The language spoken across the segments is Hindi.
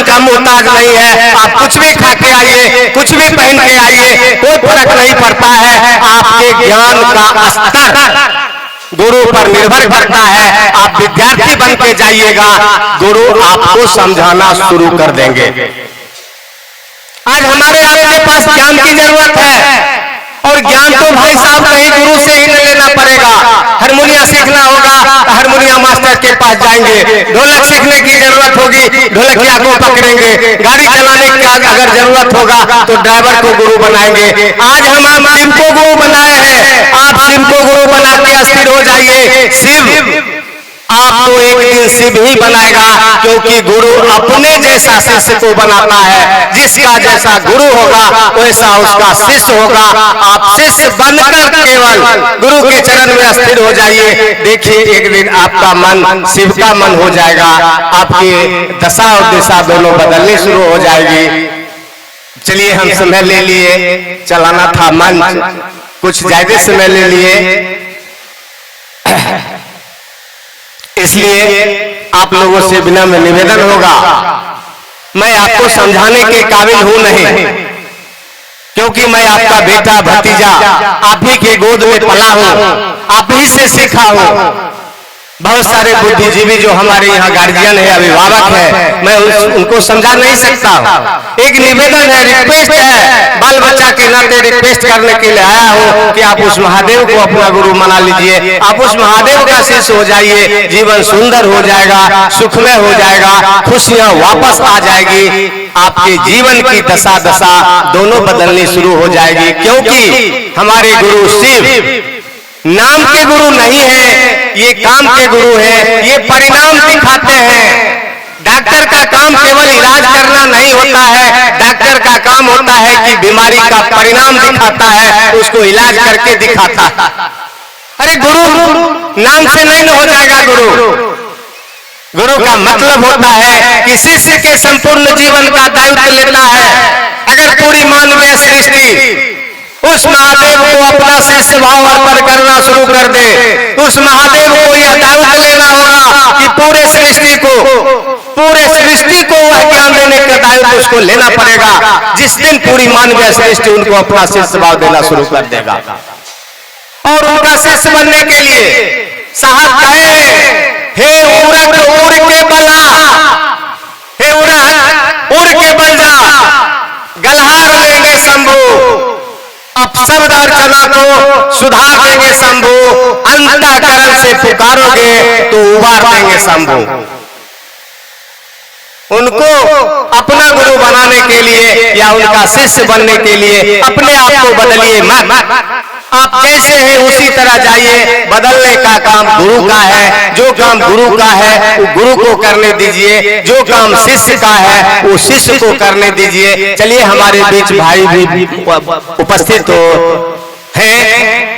का मोहताज नहीं है। आप कुछ भी खा के आइए, कुछ भी पहन के आइए, कोई फर्क नहीं पड़ता है। आपके ज्ञान का स्तर गुरु पर निर्भर करता है। आप विद्यार्थी बन के जाइएगा, गुरु आपको समझाना शुरू कर देंगे। आज हमारे आपके पास ज्ञान की जरूरत है, और ज्ञान तो भाई साहब कहीं गुरु से ही न लेना पड़ेगा। हारमोनिया सीखना होगा, हारमोनिया मास्टर के पास जाएंगे। ढोलक सीखने की जरूरत होगी, ढोलकिया को पकड़ेंगे। गाड़ी चलाने का अगर जरूरत होगा तो ड्राइवर को गुरु बनाएंगे। आज हम शिव को गुरु बनाए हैं, आप शिव को गुरु बना के अस्थिर हो जाइए। शिव आपको एक दिन शिव ही बनाएगा, क्योंकि गुरु अपने जैसा शिष्य को बनाता है। जिसका जैसा गुरु होगा वैसा उसका शिष्य होगा। आप शिष्य बनकर केवल गुरु के चरण में स्थिर हो जाइए। देखिए एक दिन आपका मन शिव का मन हो जाएगा। आपकी दशा और दिशा दोनों बदलनी शुरू हो जाएगी। चलिए, हम समय ले लिए, चलाना था मंच, कुछ ज्यादा समय ले लिए, इसलिए आप लोगों से बिना में निवेदन होगा, मैं आपको समझाने के काबिल हूं नहीं, क्योंकि मैं आपका बेटा भतीजा आप ही के गोद में पला हूं, आप ही से सीखा हूं। बहुत सारे बुद्धिजीवी जो हमारे यहाँ गार्जियन है, अभिभावक है, मैं उनको समझा नहीं सकता हूँ। एक निवेदन है, रिक्वेस्ट है, बाल बच्चा के नाते रिक्वेस्ट करने के लिए आया हूँ कि आप उस महादेव को अपना गुरु मना लीजिए। आप उस महादेव का शिष्य हो जाइए, जीवन सुंदर हो जाएगा, सुखमय हो जाएगा, खुशियाँ वापस आ जाएगी। आपके जीवन की दशा दोनों बदलनी शुरू हो जाएगी, क्योंकि हमारे गुरु शिव नाम के गुरु नहीं है, ये काम के गुरु है। ये परिणाम दिखाते हैं। डॉक्टर का काम केवल इलाज करना नहीं होता है, डॉक्टर का काम होता है कि बीमारी का परिणाम दिखाता है, उसको इलाज करके दिखाता है। अरे गुरु नाम से नहीं हो जाएगा। गुरु का मतलब होता है कि शिष्य के संपूर्ण जीवन का दायित्व लेता है। अगर पूरी मानवीय सृष्टि उस महादेव को अपना शिष्य भाव अर्पण करना शुरू कर दे, उस महादेव को यह दायित्व लेना होगा कि पूरे सृष्टि को वह ज्ञान देने का दायित्व उसको लेना पड़ेगा। जिस दिन पूरी मानवीय सृष्टि उनको अपना शिष्य भाव देना शुरू कर देगा, और उनका शिष्य बनने के लिए साहब कहे, हे उड़क उड़ के बला, हे उड़क उड़ के बल जा, गलहार लेंगे शंभू, अब शब्द अर्चना को सुधार देंगे शंभू, अंतःकरण से पुकारोगे तो उबार देंगे शंभू। उनको अपना गुरु बनाने के लिए या उनका शिष्य बनने के लिए अपने आप को बदलिए मत। आप जैसे हैं उसी तरह जाइए। बदलने का काम गुरु का है। जो काम गुरु का है वो गुरु को करने दीजिए, जो काम शिष्य का है वो शिष्य को करने दीजिए। चलिए, हमारे बीच भाई भी उपस्थित हैं।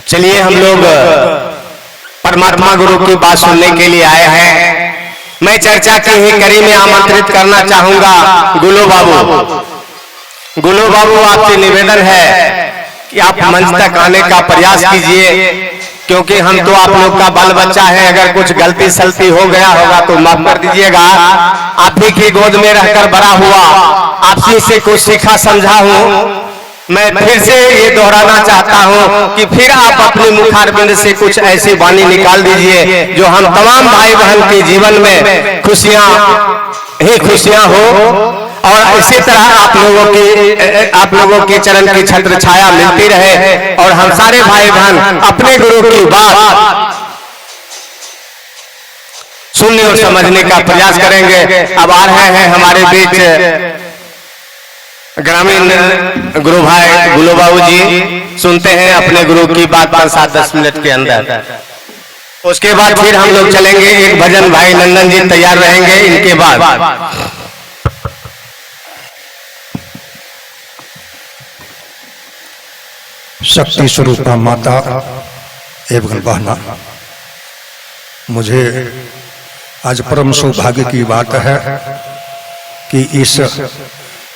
चलिए, हम लोग परमात्मा गुरु की बात सुनने के लिए आए हैं। मैं चर्चा की ही कड़ी में आमंत्रित करना चाहूंगा गुलो बाबू। गुलो बाबू, आपसे निवेदन है कि आप मंच तक आने का प्रयास कीजिए, क्योंकि हम तो आप लोग का बाल बच्चा है। अगर कुछ गलती सलती हो गया होगा तो माफ कर दीजिएगा। आप ही की गोद में रहकर बड़ा हुआ, आपसी से कुछ सीखा समझा हूँ। मैं फिर से ये दोहराना चाहता हूँ कि फिर आप अपने मुखारबिंद से कुछ ऐसी वाणी निकाल दीजिए जो हम तमाम भाई बहन के जीवन में खुशियाँ ही खुशियाँ हो, और इसी तरह आप लोगों के चरण की छत्र छाया मिलती रहे, और हम सारे भाई बहन अपने गुरु की बात सुनने और समझने का प्रयास करेंगे। अब आ रहे हैं हमारे बीच ग्रामीण गुरु भाई गुलो बाबू जी। सुनते हैं अपने गुरु की बात 5-10 मिनट के अंदर। उसके बाद फिर हम लोग चलेंगे एक भजन। भाई नंदन जी तैयार रहेंगे इनके बाद। शक्ति स्वरूपा माता एवं बहना, मुझे आज परम सौभाग्य की बात है कि इस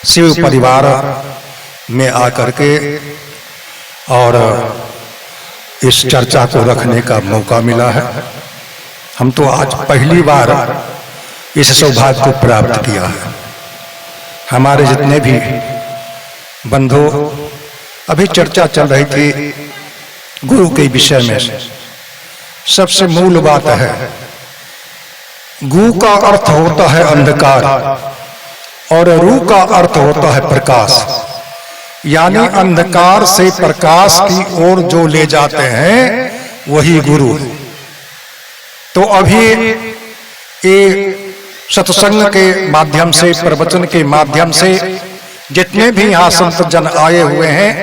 शिव परिवार में आकर के और इस चर्चा को रखने का मौका मिला है। हम तो आज पहली बार इस सौभाग्य को प्राप्त किया है। हमारे जितने भी बंधु, अभी चर्चा चल रही थी गुरु के विषय में। सबसे मूल बात है, गु का अर्थ होता है अंधकार और रू का अर्थ होता है प्रकाश, यानी अंधकार से प्रकाश की ओर जो ले जाते हैं वही गुरु है। तो अभी ये सत्संग के माध्यम से, प्रवचन के माध्यम से जितने भी यहाँ संत जन आए हुए हैं,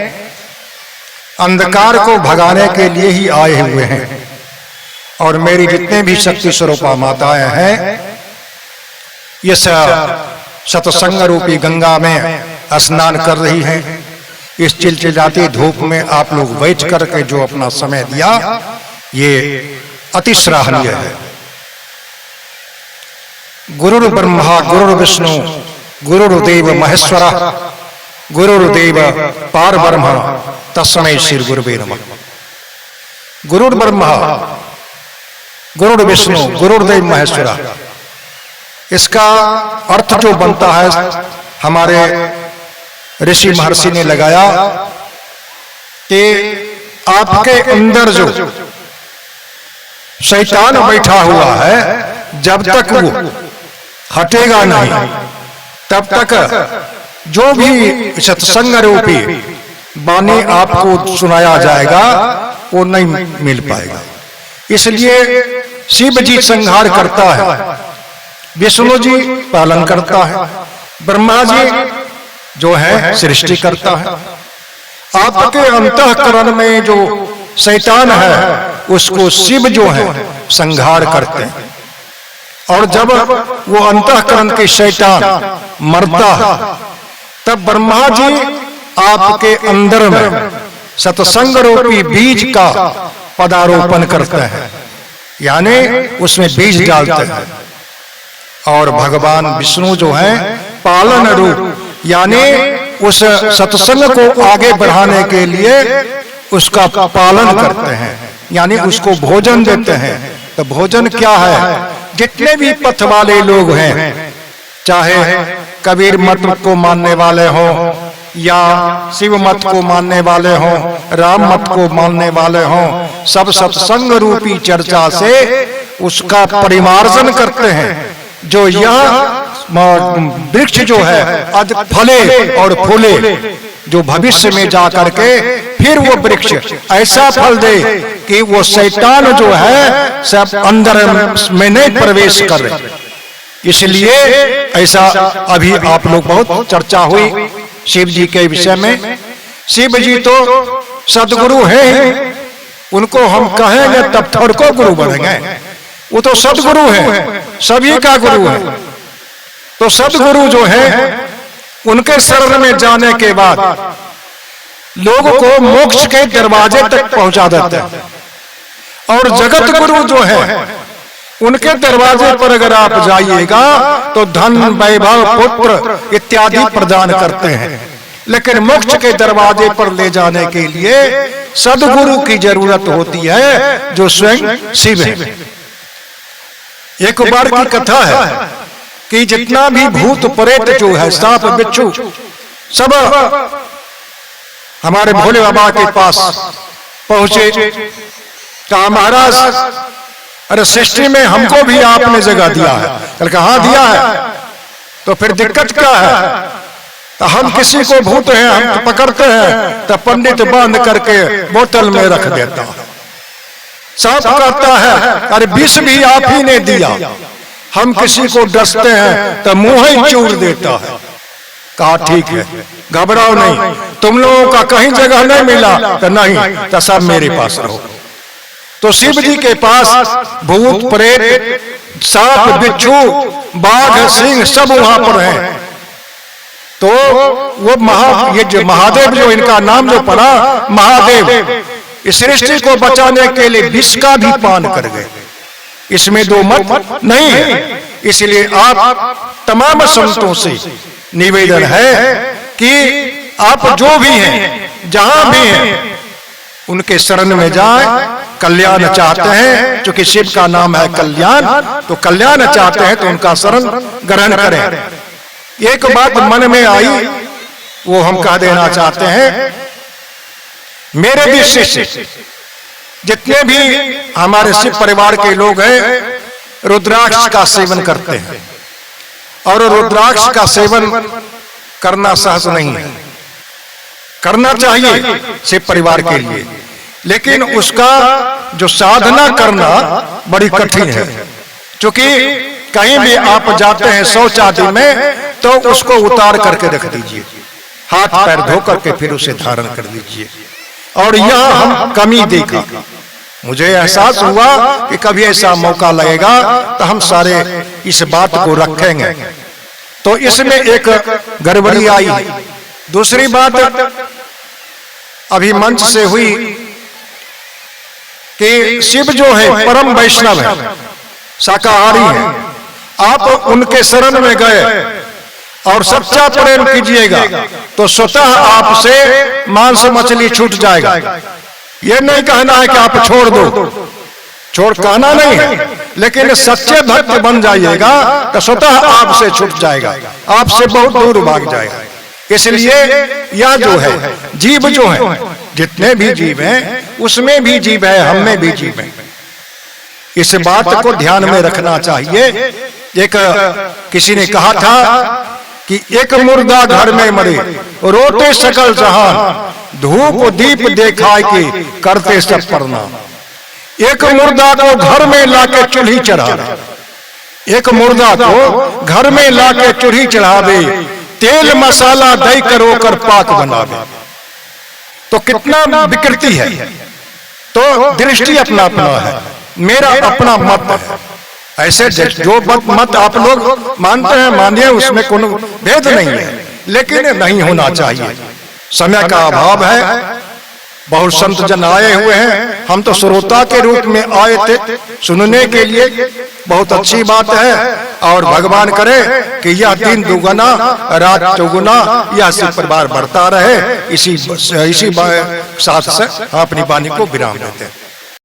अंधकार को भगाने के लिए ही आए हुए हैं। और मेरी जितने भी शक्ति स्वरूपा माताएं हैं, इस सत्संग रूपी गंगा में स्नान कर रही हैं। इस चिलचिलाती धूप में आप लोग बैठ करके जो अपना समय दिया, ये अति सराहनीय है। गुरुर् ब्रह्मा गुरुर्विष्णु गुरुर्देव महेश्वर गुरुर्देव पारब्रह्म तस्मै श्री गुरुवे नमः। गुरुर् ब्रह्मा गुरुर्विष्णु गुरुर्देव महेश्वर, इसका अर्थ जो बनता है हमारे ऋषि महर्षि ने लगाया कि आपके अंदर जो शैतान बैठा हुआ है, जब तक वो हटेगा नहीं, तब तक जो भी सत्संग रूपी वाणी आपको सुनाया जाएगा वो नहीं मिल पाएगा। इसलिए शिव जी संहार करता है, विष्णु जी पालन करता है, ब्रह्मा जी जो है सृष्टि करता है। आपके अंतःकरण में जो शैतान है उसको शिव जो है संहार करते हैं। और जब वो अंतःकरण के शैतान मरता है, तब ब्रह्मा जी आपके अंदर में सत्संग रूपी बीज का पदारोपण करते हैं, यानी उसमें बीज डालते हैं। और भगवान विष्णु जो है पालन रूप, यानी उस सत्संग को आगे बढ़ाने के लिए उसका पालन करते हैं, यानी उसको भोजन देते हैं। तो भोजन क्या है? जितने भी पथ वाले लोग हैं, चाहे कबीर मत को मानने वाले हों या शिव मत को मानने वाले हों, राम मत को मानने वाले हों, सब सत्संग रूपी चर्चा से उसका परिमार्जन करते हैं। जो यह वृक्ष जो है आज फले और फूले, जो भविष्य में जा करके फिर वो वृक्ष ऐसा फल दे कि वो शैतान जो है सब अंदर में नहीं प्रवेश करे। इसलिए ऐसा अभी आप लोग बहुत चर्चा हुई शिव जी के विषय में। शिव जी तो सदगुरु हैं, उनको हम कहेंगे तब थोड़ को गुरु बनेंगे। वो तो सदगुरु है, सभी का गुरु है। तो सदगुरु जो है उनके शरण में जाने के बाद लोगों को मोक्ष के दरवाजे तक पहुंचा देते हैं। और जगत गुरु जो है उनके दरवाजे पर अगर आप जाइएगा तो धन, वैभव, पुत्र इत्यादि प्रदान करते हैं। लेकिन मोक्ष के दरवाजे पर ले जाने के लिए सदगुरु की जरूरत होती है, जो स्वयं शिव है। एक बार की कथा है कि जितना भी भूत प्रेत जो है, सांप बिच्छू, सब हमारे भोले बाबा के पास पहुंचे। कहा महाराज, अरे सृष्टि में हमको भी आपने जगह दिया है। कहा दिया है, तो फिर दिक्कत क्या है? तो हम किसी को भूत है हम तो पकड़ते हैं तो पंडित बांध करके बोतल में रख देता है। सांप कहता है अरे विष भी आप ही ने दिया, हम किसी को डसते हैं तो मुंह ही चूर देता है। कहा ठीक है, घबराओ नहीं, तुम लोगों का कहीं जगह नहीं मिला तो नहीं, तो सब मेरे पास रहो। तो शिव जी के पास भूत प्रेत, सांप बिच्छू, बाघ, सिंह सब वहां पर हैं। तो वो ये जो महादेव, जो इनका नाम जो पड़ा महादेव, इस सृष्टि को बचाने के लिए विष का भी पान कर गए। इसमें दो मत नहीं है। इसलिए आप तमाम संतों से निवेदन है कि आप जो भी हैं, जहां भी हैं, उनके शरण में जाए, कल्याण चाहते हैं, क्योंकि शिव का नाम है कल्याण, तो कल्याण चाहते हैं तो उनका शरण ग्रहण करें। एक बात मन में आई, वो हम कह देना चाहते हैं। मेरे भी शिष्य जितने भी हमारे शिव परिवार के लोग हैं, रुद्राक्ष का सेवन करते हैं, और रुद्राक्ष का सेवन करना सहज नहीं है, करना चाहिए शिव परिवार के लिए, लेकिन उसका जो साधना करना बड़ी कठिन है। क्योंकि कहीं भी आप जाते हैं शौच आदि में, तो उसको उतार करके रख दीजिए, हाथ पैर धो करके फिर उसे धारण कर दीजिए। और यह हम कमी देखा, मुझे एहसास हुआ कि कभी ऐसा मौका लगेगा तो हम सारे इस बात को रखेंगे। तो इसमें एक गड़बड़ी आई। दूसरी बात अभी मंच से हुई कि शिव जो है परम वैष्णव है, शाकाहारी है। आप उनके शरण में गए और सच्चा प्रेम कीजिएगा तो स्वतः आपसे मांस मछली छूट जाएगा। ये नहीं कहना है कि आप छोड़ दो, छोड़ कहना नहीं है, लेकिन सच्चे भक्त बन जाइएगा तो स्वतः आपसे छूट जाएगा, आपसे बहुत दूर भाग जाएगा। इसलिए यह जो है जीव जो है, जितने भी जीव हैं उसमें भी जीव है, हम में भी जीव है। इस बात को ध्यान में रखना चाहिए। एक किसी ने कहा था कि एक मुर्दा घर में मरे, रोते सकल जहान, धूप दीप देखाए के करते सब प्रणाम। एक मुर्दा को घर में लाके चूल्ही चढ़ा, एक मुर्दा को घर में लाके चूल्ही चढ़ावे, तेल मसाला दई करो कर पाक बनावे। तो कितना विकृति है। तो दृष्टि अपना अपना है, मेरा अपना मत है। ऐसे जो मत आप लोग मानते हैं मानिए, उसमें कोई भेद नहीं है, लेकिन नहीं होना चाहिए। समय का अभाव है, बहुत संत जन आए हुए हैं, हम तो श्रोता के रूप में आए थे सुनने के लिए। बहुत अच्छी बात है, और भगवान करे कि यह दिन दुगुना रात चौगुना यह शिव परिवार बढ़ता रहे। इसी साथ से अपनी वाणी को विराम देते हैं।